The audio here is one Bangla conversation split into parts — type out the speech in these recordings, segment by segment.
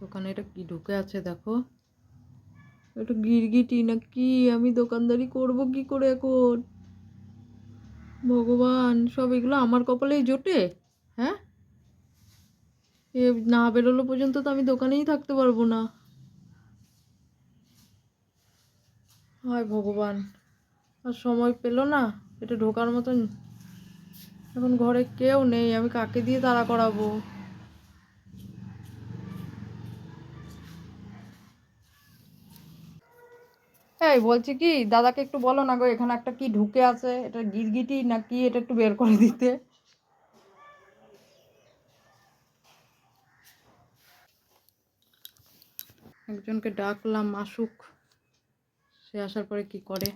দোকানে এটা কি ঢুকে আছে দেখো, এটা গিরগিটি না কি? আমি দোকানদারি করব কি করে এখন? ভগবান, সব এগুলো আমার কপালেই জোটে? হ্যাঁ, এ না বেরোলো পর্যন্ত তো আমি দোকানেই থাকতে পারবো না। হায় ভগবান, আর সময় পেলো না এটা ঢোকার মতন। এখন ঘরে কেউ নেই, আমি কাকে দিয়ে তাড়া করাবো? এই বলছি কি, দাদাকে একটু বলো না গো, এখানে একটা কি ঢুকে আছে, এটা গিরগিটি না কি, এটা একটু বের করে দিতে। একজনকে ডাকলাম আসুক, সে আসার পরে কি করে।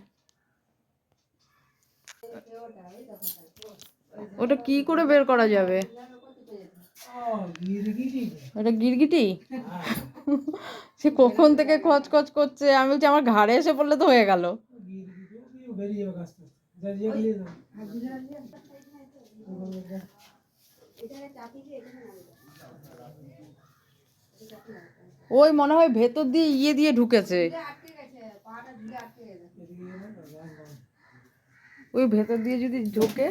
ওটা কি করে বের করা যাবে? ওটা গিরগিটি? সে কখন থেকে খচখচ করছে, আমি বলছি আমার ঘাড়ে এসে পড়লে তো হয়ে গেল। ওই মনে হয় ভেতর দিয়ে ইয়ে দিয়ে ঢুকেছে, ওই ভেতর দিয়ে যদি ঢোকে।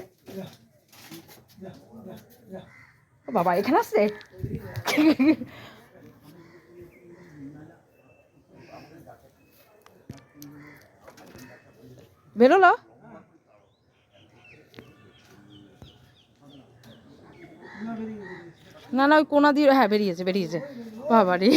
ও বাবা, এখানে আসছে। বেরোলো না? না, ওই কোনা দিয়ে, হ্যাঁ বেরিয়েছে বেরিয়েছে। বাবা রে।